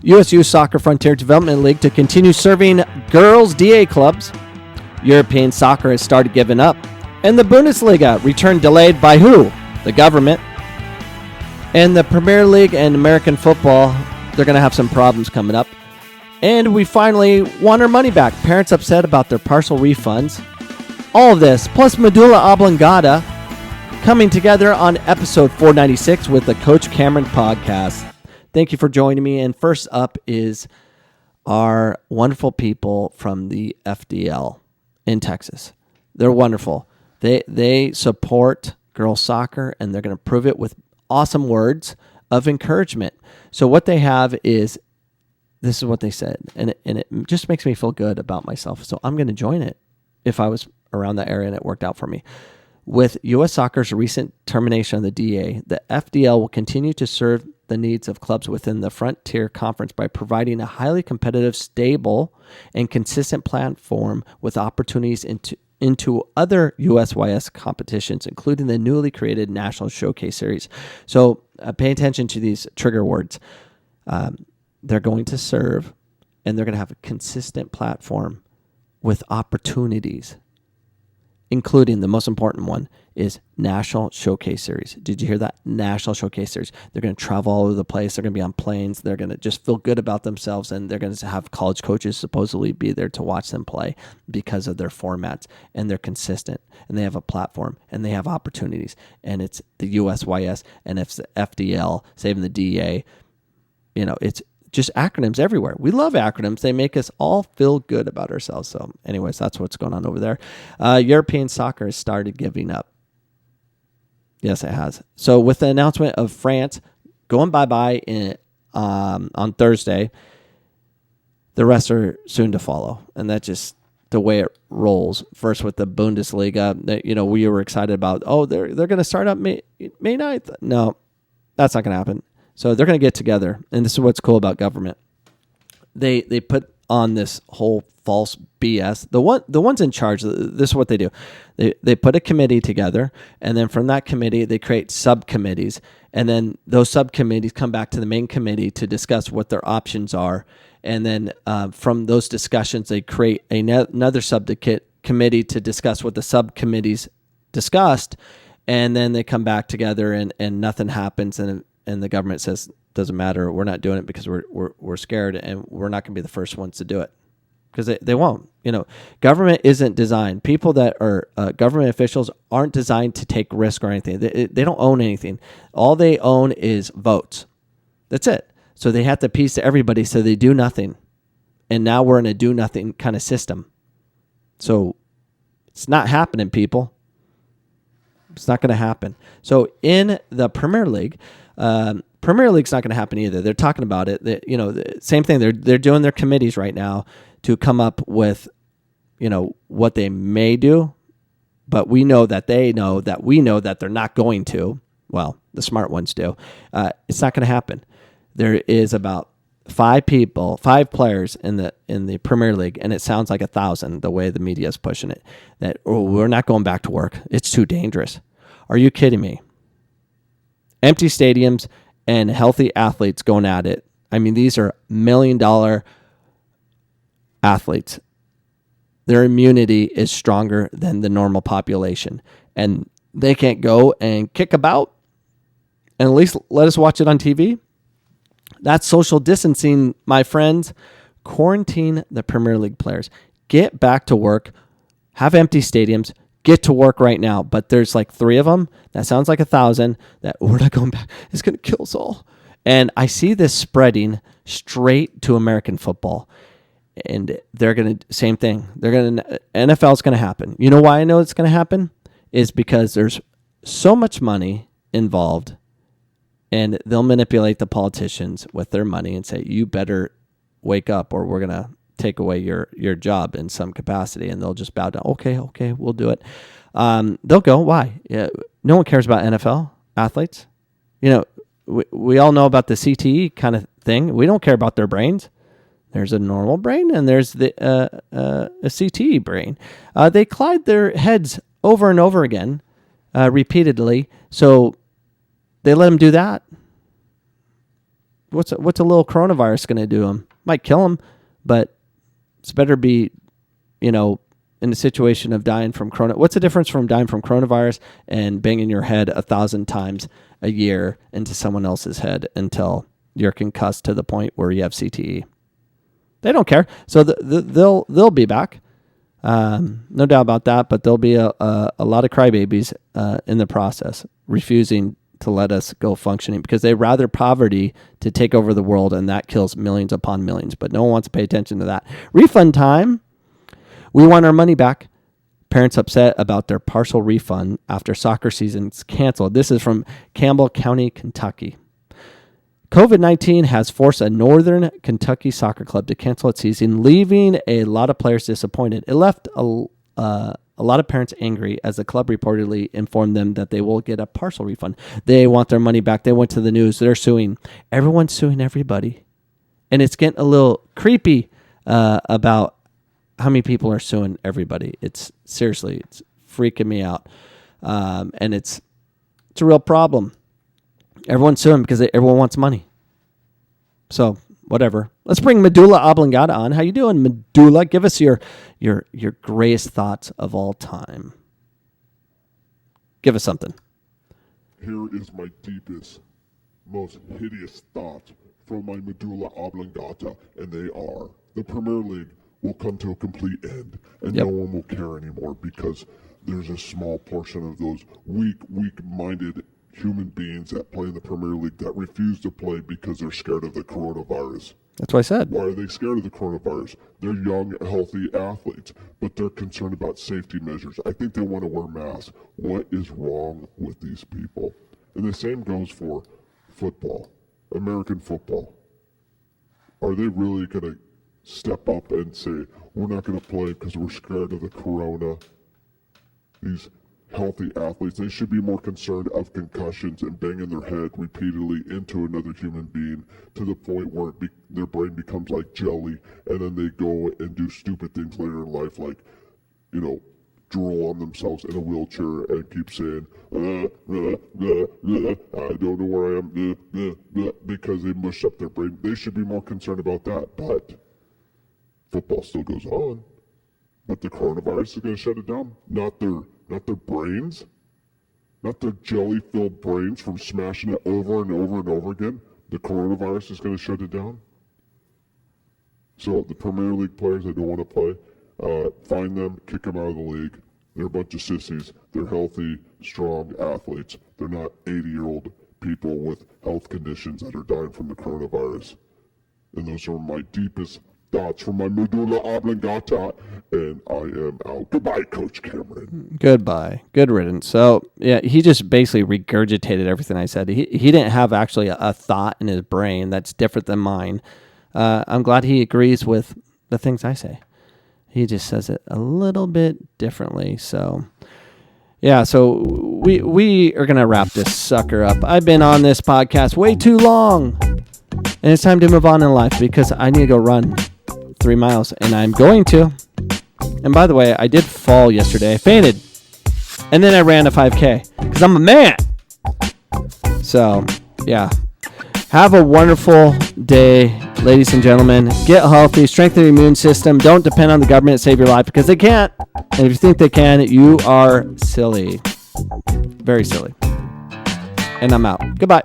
USU Soccer Frontier Development League to continue serving girls' DA clubs. European soccer has started giving up. And the Bundesliga returned delayed by who? The government. And the Premier League and American football, they're going to have some problems coming up. And we finally won our money back. Parents upset about their partial refunds. All of this, plus medulla oblongata, coming together on episode 496 with the Coach Cameron podcast. Thank you for joining me. And first up is our wonderful people from the FDL in Texas. They're wonderful. They support girls soccer, and they're going to prove it with awesome words of encouragement. So what they have is, this is what they said, and it just makes me feel good about myself. So I'm going to join it if I was around that area and it worked out for me. With U.S. Soccer's recent termination of the DA, the FDL will continue to serve the needs of clubs within the Frontier Conference by providing a highly competitive, stable, and consistent platform with opportunities into other USYS competitions, including the newly created National Showcase Series. So pay attention to these trigger words. They're going to serve, and they're going to have a consistent platform with opportunities, including the most important one is National Showcase Series. Did you hear that? National Showcase Series. They're going to travel all over the place. They're going to be on planes. They're going to just feel good about themselves, and they're going to have college coaches supposedly be there to watch them play because of their formats, and they're consistent, and they have a platform, and they have opportunities, and it's the USYS, and it's the FDL, saving the DA. It's just acronyms everywhere. We love acronyms. They make us all feel good about ourselves. So anyways, that's what's going on over there. European soccer has started giving up. Yes, it has. So with the announcement of France going bye-bye on Thursday, the rest are soon to follow. And that's just the way it rolls. First with the Bundesliga, we were excited about, they're going to start up May 9th. No, that's not going to happen. So they're going to get together, and this is what's cool about government. They put on this whole false BS. The ones in charge, this is what they do. They put a committee together, and then from that committee, they create subcommittees, and then those subcommittees come back to the main committee to discuss what their options are, and then from those discussions, they create another subcommittee to discuss what the subcommittees discussed, and then they come back together, and nothing happens, and the government says, doesn't matter, we're not doing it because we're scared, and we're not going to be the first ones to do it because they won't. Government isn't designed. People that are government officials aren't designed to take risk or anything. They don't own anything. All they own is votes. That's it. So they have to appease to everybody, so they do nothing. And now we're in a do nothing kind of system. So it's not happening, people. It's not going to happen. So in the Premier League, Premier League's not going to happen either. They're talking about it. The same thing. They're doing their committees right now to come up with, what they may do, but we know that they know that we know that they're not going to. Well, the smart ones do. It's not going to happen. There is about 5 players in the Premier League, and it sounds like 1,000 the way the media is pushing it. That we're not going back to work. It's too dangerous. Are you kidding me? Empty stadiums and healthy athletes going at it. I mean, these are $1 million athletes. Their immunity is stronger than the normal population, and they can't go and kick about and at least let us watch it on TV. That's social distancing, my friends. Quarantine the Premier League players. Get back to work. Have empty stadiums. Get to work right now. But there's like 3 of them. That sounds like 1,000. That we're not going back. It's going to kill us all. And I see this spreading straight to American football. And they're going to, same thing. NFL's going to happen. You know why I know it's going to happen? Is because there's so much money involved. And they'll manipulate the politicians with their money and say, you better wake up or we're going to take away your job in some capacity. And they'll just bow down. Okay, we'll do it. They'll go, why? Yeah, no one cares about NFL athletes. We all know about the CTE kind of thing. We don't care about their brains. There's a normal brain and there's a CTE brain. They collide their heads over and over again, repeatedly. So they let them do that. what's a little coronavirus going to do to them? Might kill them, but it's better be, in a situation of dying from corona. What's the difference from dying from coronavirus and banging your head 1,000 times a year into someone else's head until you're concussed to the point where you have CTE? They don't care. So they'll be back. No doubt about that, but there'll be a lot of crybabies in the process, refusing to let us go functioning because they rather poverty to take over the world, and that kills millions upon millions. But no one wants to pay attention to that. Refund time. We want our money back. Parents upset about their partial refund after soccer season's canceled. This is from Campbell County, Kentucky. COVID-19 has forced a northern Kentucky soccer club to cancel its season, leaving a lot of players disappointed. It left a lot of parents angry as the club reportedly informed them that they will get a partial refund. They want their money back. They went to the news. They're suing. Everyone's suing everybody. And it's getting a little creepy about how many people are suing everybody. It's freaking me out. And it's a real problem. Everyone's suing because everyone wants money. So whatever. Let's bring Medulla Oblongata on. How you doing, Medulla? Give us your greatest thoughts of all time. Give us something. Here is my deepest, most hideous thought from my medulla oblongata, and they are: the Premier League will come to a complete end, and no one will care anymore because there's a small portion of those weak-minded human beings that play in the Premier League that refuse to play because they're scared of the coronavirus. That's what I said. Why are they scared of the coronavirus? They're young, healthy athletes, but they're concerned about safety measures. I think they want to wear masks. What is wrong with these people? And the same goes for football, American football. Are they really going to step up and say, we're not going to play because we're scared of the corona? These healthy athletes, they should be more concerned of concussions and banging their head repeatedly into another human being to the point where their brain becomes like jelly, and then they go and do stupid things later in life, like, drool on themselves in a wheelchair and keep saying, I don't know where I am, because they mush up their brain. They should be more concerned about that, but football still goes on. But the coronavirus is going to shut it down. Not their brains, not their jelly-filled brains from smashing it over and over and over again. The coronavirus is going to shut it down. So the Premier League players that don't want to play, find them, kick them out of the league. They're a bunch of sissies. They're healthy, strong athletes. They're not 80-year-old people with health conditions that are dying from the coronavirus. And those are my deepest thoughts from my medulla oblongata, and I am out. Goodbye, Coach Cameron. Goodbye. Good riddance. So, yeah, he just basically regurgitated everything I said. He didn't have actually a thought in his brain that's different than mine. I'm glad he agrees with the things I say. He just says it a little bit differently. So, yeah, so we are going to wrap this sucker up. I've been on this podcast way too long, and it's time to move on in life because I need to go run 3 miles, and I'm going to. And by the way, I did fall yesterday. I fainted, and then I ran a 5K because I'm a man. So, yeah. Have a wonderful day, ladies and gentlemen. Get healthy, strengthen your immune system. Don't depend on the government to save your life because they can't. And if you think they can, you are silly. Very silly. And I'm out. Goodbye.